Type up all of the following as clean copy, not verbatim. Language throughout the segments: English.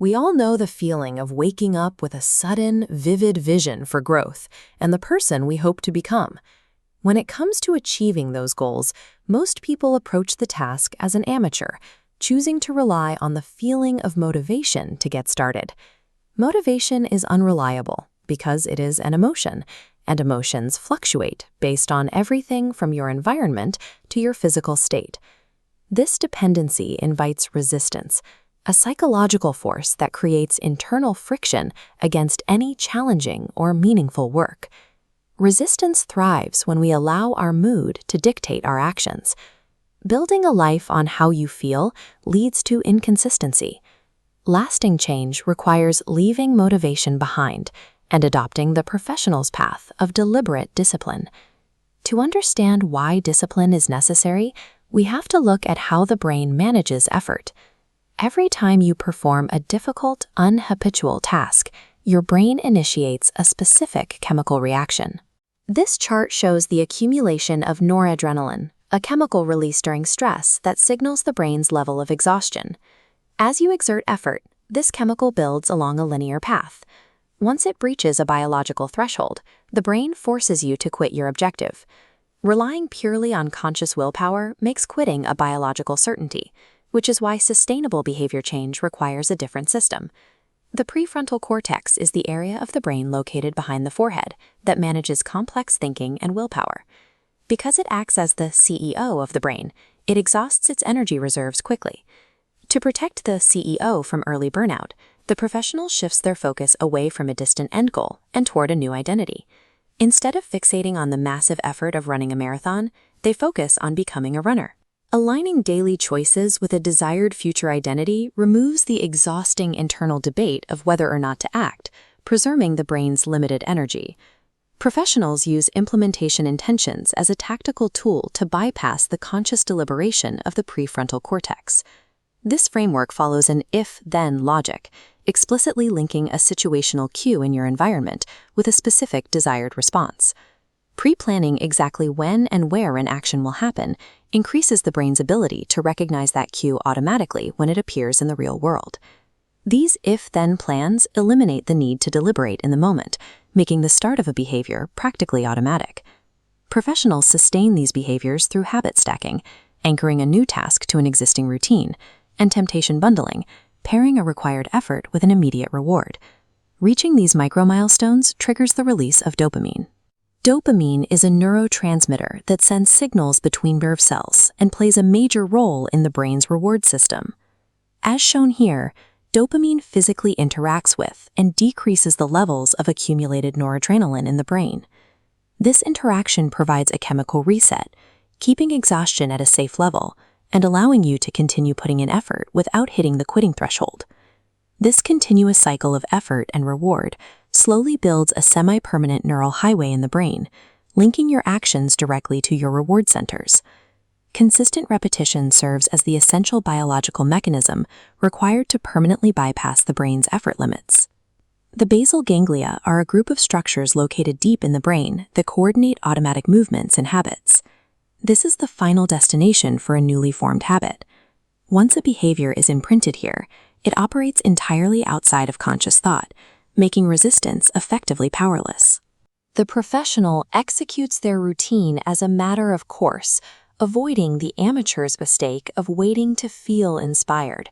We all know the feeling of waking up with a sudden, vivid vision for growth and the person we hope to become. When it comes to achieving those goals, most people approach the task as an amateur, choosing to rely on the feeling of motivation to get started. Motivation is unreliable because it is an emotion, and emotions fluctuate based on everything from your environment to your physical state. This dependency invites resistance, a psychological force that creates internal friction against any challenging or meaningful work. Resistance thrives when we allow our mood to dictate our actions. Building a life on how you feel leads to inconsistency. Lasting change requires leaving motivation behind and adopting the professional's path of deliberate discipline. To understand why discipline is necessary, we have to look at how the brain manages effort. Every time you perform a difficult, unhabitual task, your brain initiates a specific chemical reaction. This chart shows the accumulation of noradrenaline, a chemical released during stress that signals the brain's level of exhaustion. As you exert effort, this chemical builds along a linear path. Once it breaches a biological threshold, the brain forces you to quit your objective. Relying purely on conscious willpower makes quitting a biological certainty, which is why sustainable behavior change requires a different system. The prefrontal cortex is the area of the brain located behind the forehead that manages complex thinking and willpower. Because it acts as the CEO of the brain, it exhausts its energy reserves quickly. To protect the CEO from early burnout, the professional shifts their focus away from a distant end goal and toward a new identity. Instead of fixating on the massive effort of running a marathon, they focus on becoming a runner. Aligning daily choices with a desired future identity removes the exhausting internal debate of whether or not to act, preserving the brain's limited energy. Professionals use implementation intentions as a tactical tool to bypass the conscious deliberation of the prefrontal cortex. This framework follows an if-then logic, explicitly linking a situational cue in your environment with a specific desired response. Pre-planning exactly when and where an action will happen increases the brain's ability to recognize that cue automatically when it appears in the real world. These if-then plans eliminate the need to deliberate in the moment, making the start of a behavior practically automatic. Professionals sustain these behaviors through habit stacking, anchoring a new task to an existing routine, and temptation bundling, pairing a required effort with an immediate reward. Reaching these micro-milestones triggers the release of dopamine. Dopamine is a neurotransmitter that sends signals between nerve cells and plays a major role in the brain's reward system. As shown here, dopamine physically interacts with and decreases the levels of accumulated noradrenaline in the brain. This interaction provides a chemical reset, keeping exhaustion at a safe level and allowing you to continue putting in effort without hitting the quitting threshold. This continuous cycle of effort and reward slowly builds a semi-permanent neural highway in the brain, linking your actions directly to your reward centers. Consistent repetition serves as the essential biological mechanism required to permanently bypass the brain's effort limits. The basal ganglia are a group of structures located deep in the brain that coordinate automatic movements and habits. This is the final destination for a newly formed habit. Once a behavior is imprinted here, it operates entirely outside of conscious thought, making resistance effectively powerless. The professional executes their routine as a matter of course, avoiding the amateur's mistake of waiting to feel inspired.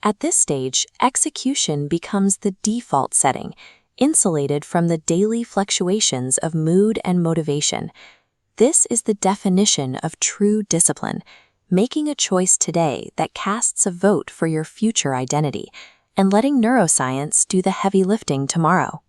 At this stage, execution becomes the default setting, insulated from the daily fluctuations of mood and motivation. This is the definition of true discipline, making a choice today that casts a vote for your future identity, and letting neuroscience do the heavy lifting tomorrow.